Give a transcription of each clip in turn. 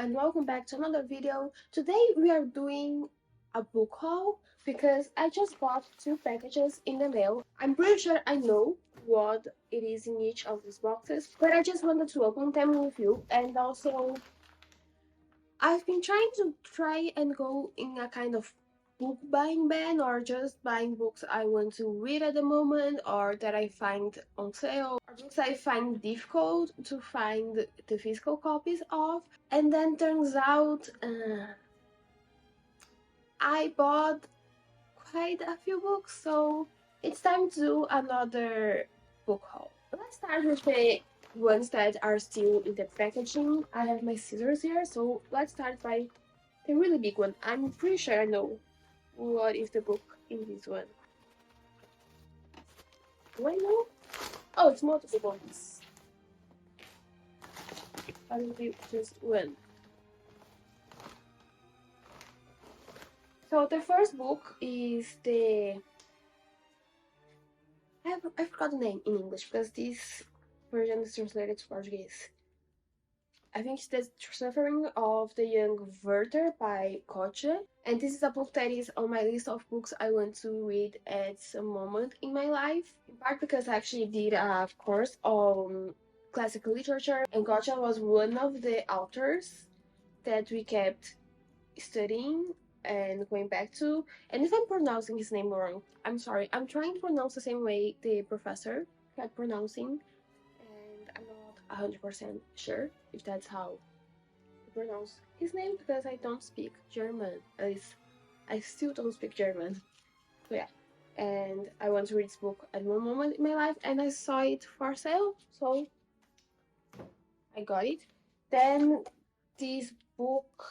and welcome back to another video. Today we are doing a book haul because I just bought two packages in the mail. I'm pretty sure I know what it is in each of these boxes, but I just wanted to open them with you. And also, I've been trying and go in a kind of book buying ban, or just buying books I want to read at the moment or that I find on sale, or books I find difficult to find the physical copies of. And then turns out I bought quite a few books, so it's time to do another book haul. Let's start with the ones that are still in the packaging. I have my scissors here, so let's start by the really big one. I'm pretty sure I know what is the book in this one. Do I know? Oh, it's multiple books. I will do just one. So the first book is the... I forgot the name in English because this version is translated to Portuguese. I think it's The Suffering of the Young Werther by Koche. And this is a book that is on my list of books I want to read at some moment in my life. In part because I actually did a course on classical literature, and Koche was one of the authors that we kept studying and going back to. And if I'm pronouncing his name wrong, I'm sorry. I'm trying to pronounce the same way the professor kept pronouncing, and I'm not 100% sure if that's how to pronounce his name because I don't speak German. At least I still don't speak German. So yeah, and I want to read this book at one moment in my life, and I saw it for sale, so I got it. Then this book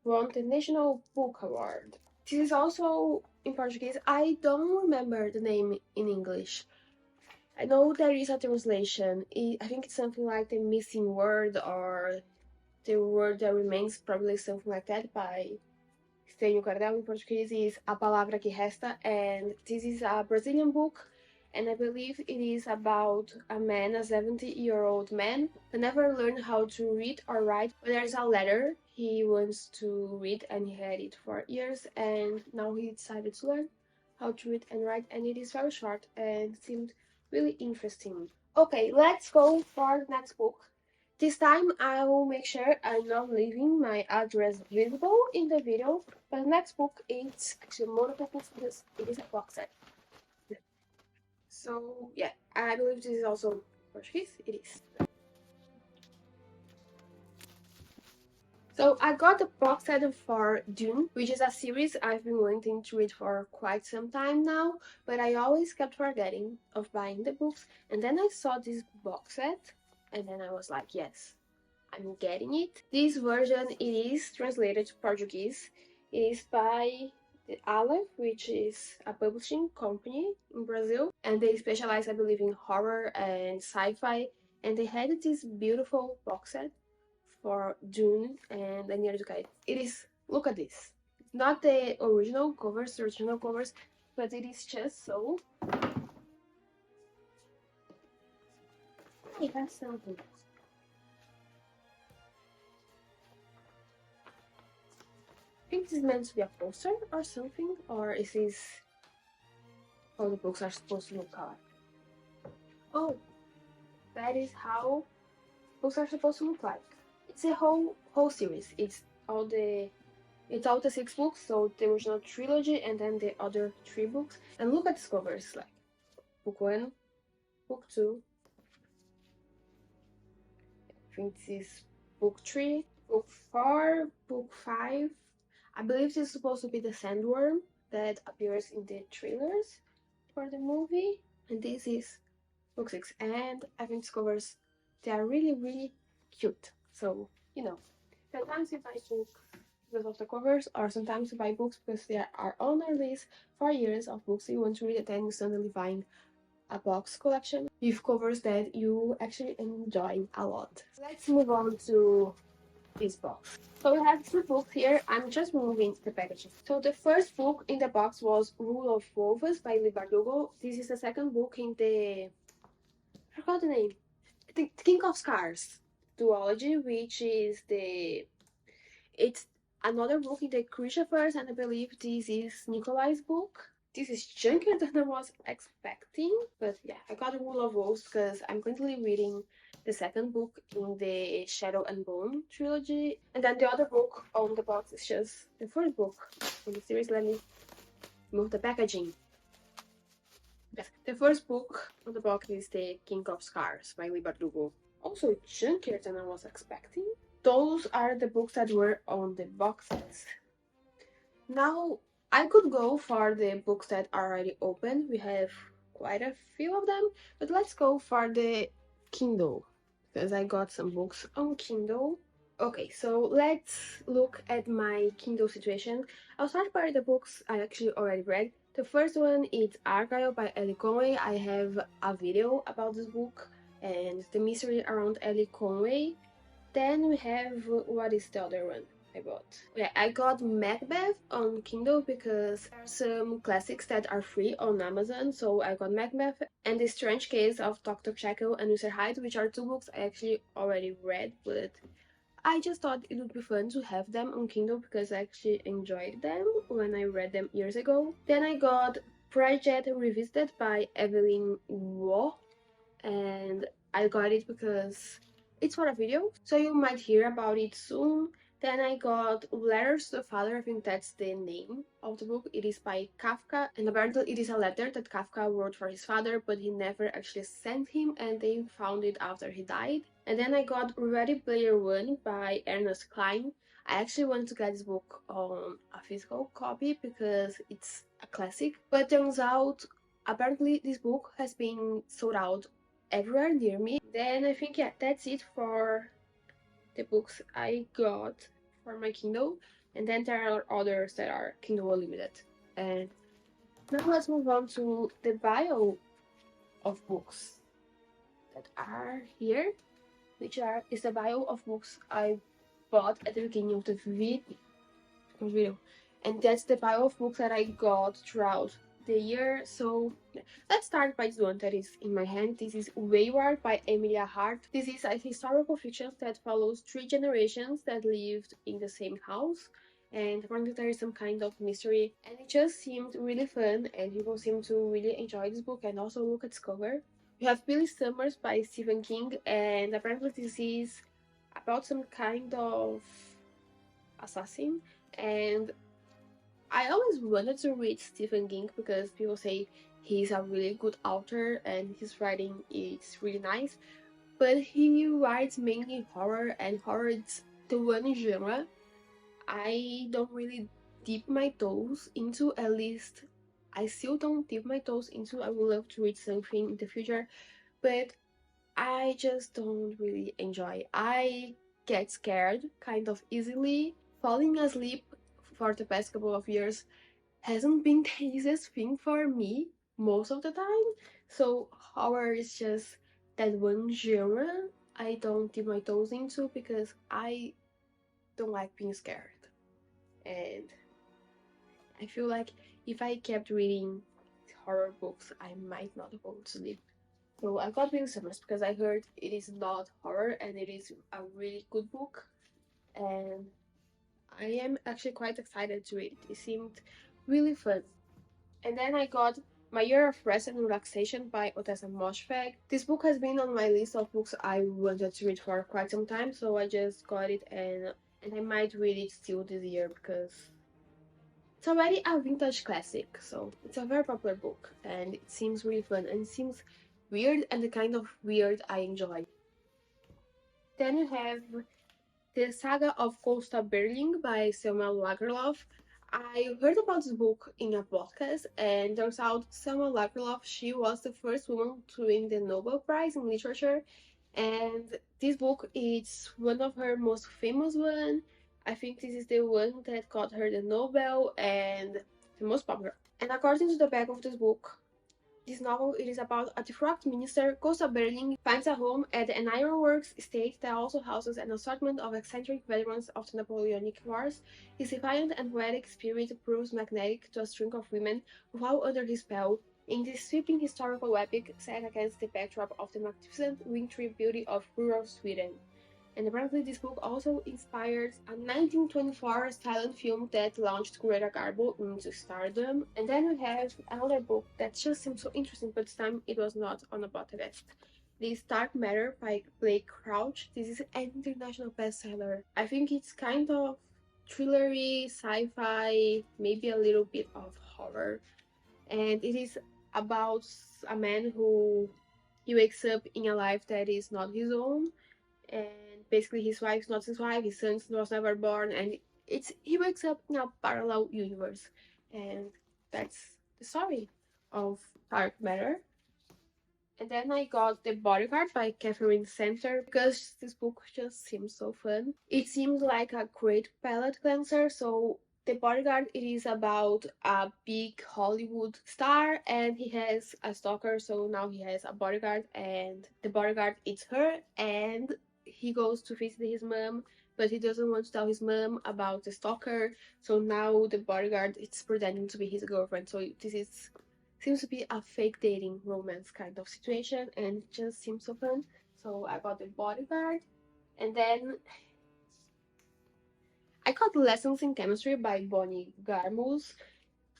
won the National Book Award. This is also in Portuguese. I don't remember the name in English. I know there is a translation. I think it's something like The Missing Word or The Word That Remains, probably something like that, by Stênio Cardel. In Portuguese is A Palavra Que Resta, and this is a Brazilian book, and I believe it is about a man, a 70-year-old man, who never learned how to read or write, but there's a letter he wants to read, and he had it for years, and now he decided to learn how to read and write, and it is very short and seemed really interesting. Okay, let's go for the next book. This time I will make sure I'm not leaving my address visible in the video, but the next book is actually multiple books because it is a box set. So yeah, I believe this is also Portuguese. It is. So I got the box set for Dune, which is a series I've been wanting to read for quite some time now, but I always kept forgetting of buying the books. And then I saw this box set, and then I was like, yes, I'm getting it. This version, it is translated to Portuguese. It is by the Aleph, which is a publishing company in Brazil, and they specialize, I believe, in horror and sci-fi. And they had this beautiful box set for Dune, and I needed to get it. It is, look at this. It's not the original covers, but it is just so. It has something. I think this is meant to be a poster or something, or is this how the books are supposed to look like? Oh, that is how books are supposed to look like. It's a whole series. It's all the 6 books, so the original trilogy and then the other 3 books. And look at this cover. It's like book 1, book 2. I think this is book 3, book 4, book 5. I believe this is supposed to be the sandworm that appears in the trailers for the movie. And this is book 6. And I think these covers, they are really, really cute. So, you know, sometimes you buy books because of the covers, or sometimes you buy books because they are on our list for years of books you want to read, and then you suddenly find a box collection with covers that you actually enjoy a lot. Let's move on to this box. So we have 2 books here. I'm just moving the packaging. So the first book in the box was Rule of Wolves by Lee Bardugo. This is the second book in the... I forgot the name. The King of Scars. Duology, which is it's another book in the Christophers, and I believe this is Nikolai's book. This is chunkier than I was expecting, but yeah, I got a Rule of Wolves because I'm currently reading the second book in the Shadow and Bone trilogy, and then the other book on the box is just the first book in the series. Let me move the packaging. Yes, the first book on the box is The King of Scars by Lee Bardugo. Also chunkier than I was expecting. Those are the books that were on the boxes. Now, I could go for the books that are already open. We have quite a few of them, but let's go for the Kindle because I got some books on Kindle. Okay, so let's look at my Kindle situation. I'll start by the books I actually already read. The first one is Argyle by Ellie Conway. I have a video about this book and the mystery around Ellie Conway. Then we have, what is the other one I bought? Yeah, I got Macbeth on Kindle because there are some classics that are free on Amazon. So I got Macbeth and The Strange Case of Dr. Jekyll and Mr. Hyde, which are two books I actually already read, but I just thought it would be fun to have them on Kindle because I actually enjoyed them when I read them years ago. Then I got Project Revisited by Evelyn Waugh, and I got it because it's for a video, so you might hear about it soon. Then I got Letters to a Father, I think that's the name of the book. It is by Kafka, and apparently it is a letter that Kafka wrote for his father, but he never actually sent him, and they found it after he died. And then I got Ready Player One by Ernest Cline. I actually wanted to get this book on a physical copy because it's a classic, but turns out apparently this book has been sold out everywhere near me. Then I think, yeah, that's it for the books I got for my Kindle. And then there are others that are Kindle Unlimited. And now let's move on to the bio of books that are here, which is the bio of books I bought at the beginning of the video. And that's the bio of books that I got throughout the year. So let's start by this one that is in my hand. This is Wayward by Emilia Hart. This is a historical fiction that follows three generations that lived in the same house, and apparently there is some kind of mystery, and it just seemed really fun and people seem to really enjoy this book. And also look at its cover. You have Billy Summers by Stephen King, and apparently this is about some kind of assassin, and I always wanted to read Stephen King because people say he's a really good author and his writing is really nice, but he writes mainly horror, and horror is the one genre I don't really dip my toes into. At least I still don't dip my toes into. I would love to read something in the future, but I just don't really enjoy. I get scared kind of easily. Falling asleep for the past couple of years hasn't been the easiest thing for me most of the time. So horror is just that one genre I don't dip my toes into because I don't like being scared. And I feel like if I kept reading horror books, I might not go to sleep. So I got Billy Summers because I heard it is not horror and it is a really good book. And I am actually quite excited to read it. It seemed really fun. And then I got My Year of Rest and Relaxation by Otessa Moshfegh. This book has been on my list of books I wanted to read for quite some time, so I just got it, and I might read it still this year because it's already a vintage classic, so it's a very popular book and it seems really fun and it seems weird and the kind of weird I enjoy. Then you have The Saga of Costa Berling by Selma Lagerlöf. I heard about this book in a podcast, and turns out Selma Lagerlöf, she was the first woman to win the Nobel Prize in Literature, and this book is one of her most famous one. I think this is the one that got her the Nobel and the most popular. And according to the back of this book, this novel, it is about a defrocked minister. Costa Berling finds a home at an ironworks estate that also houses an assortment of eccentric veterans of the Napoleonic Wars. His defiant and poetic spirit proves magnetic to a string of women who fall under his spell in this sweeping historical epic set against the backdrop of the magnificent wintry beauty of rural Sweden. And apparently this book also inspired a 1924 silent film that launched Greta Garbo into stardom. And then we have another book that just seems so interesting, but this time it was not on the bottom list. This Dark Matter by Blake Crouch. This is an international bestseller. I think it's kind of thrillery, sci-fi, maybe a little bit of horror. And it is about a man who he wakes up in a life that is not his own, and basically his wife's not his wife, his son was never born, and he wakes up in a parallel universe, and that's the story of Dark Matter. And then I got The Bodyguard by Catherine Center because this book just seems so fun. It seems like a great palette cleanser. So The Bodyguard, it is about a big Hollywood star and he has a stalker. So now he has a bodyguard and the bodyguard is her, and he goes to visit his mom, but he doesn't want to tell his mom about the stalker. So now the bodyguard is pretending to be his girlfriend. So this is seems to be a fake dating romance kind of situation, and it just seems so fun. So I got The Bodyguard, and then I got Lessons in Chemistry by Bonnie Garmus.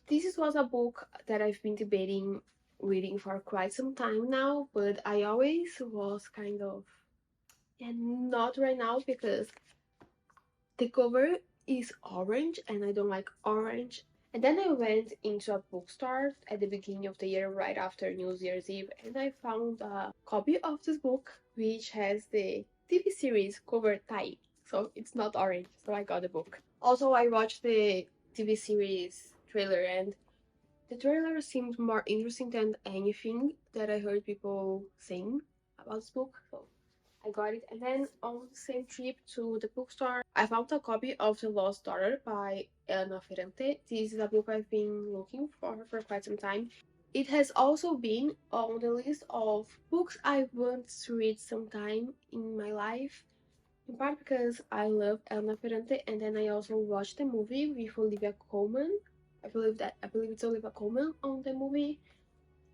This was a book that I've been debating reading for quite some time now, but I always was kind of, yeah, not right now because the cover is orange and I don't like orange. And then I went into a bookstore at the beginning of the year, right after New Year's Eve, and I found a copy of this book, which has the TV series cover type. So it's not orange, so I got the book. Also, I watched the TV series trailer, and the trailer seemed more interesting than anything that I heard people saying about this book. So I got it. And then on the same trip to the bookstore, I found a copy of The Lost Daughter by Elena Ferrante. This is a book I've been looking for quite some time. It has also been on the list of books I want to read sometime in my life, in part because I love Elena Ferrante, and then I also watched the movie with Olivia Colman. I believe it's Olivia Colman on the movie,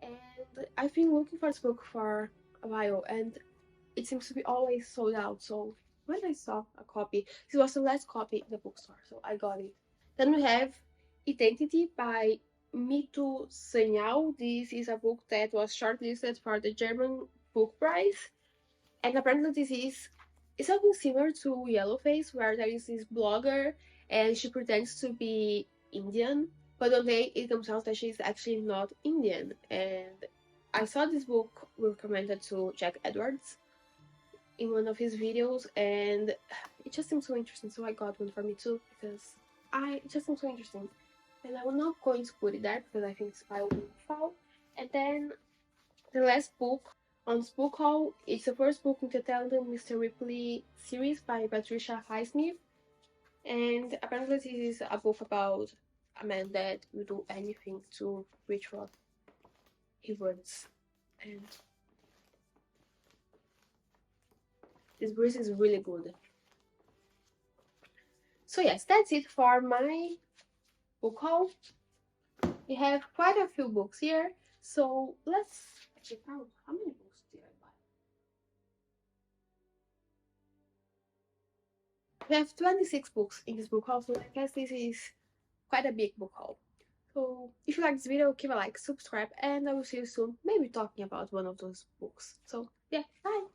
and I've been looking for this book for a while, and it seems to be always sold out. So when I saw a copy, this was the last copy in the bookstore, so I got it. Then we have Identity by Mitu Senyal. This is a book that was shortlisted for the German Book Prize, and apparently this is something similar to Yellowface, where there is this blogger and she pretends to be Indian, but one day it comes out that she's actually not Indian. And I saw this book recommended to Jack Edwards in one of his videos, and it just seems so interesting, so I got one for me too, because it just seems so interesting. And I'm not going to put it there because I think it's file will fall. And then the last book on this book haul, it's the first book in the Tandem Mr. Ripley series by Patricia Highsmith, and apparently this is a book about a man that will do anything to reach what he wants. And this breeze is really good. So yes, that's it for my book haul. We have quite a few books here, so let's check out how many books did I buy. We have 26 books in this book haul, so I guess this is quite a big book haul. So if you like this video, give a like, subscribe, and I will see you soon, maybe talking about one of those books. So yeah, bye!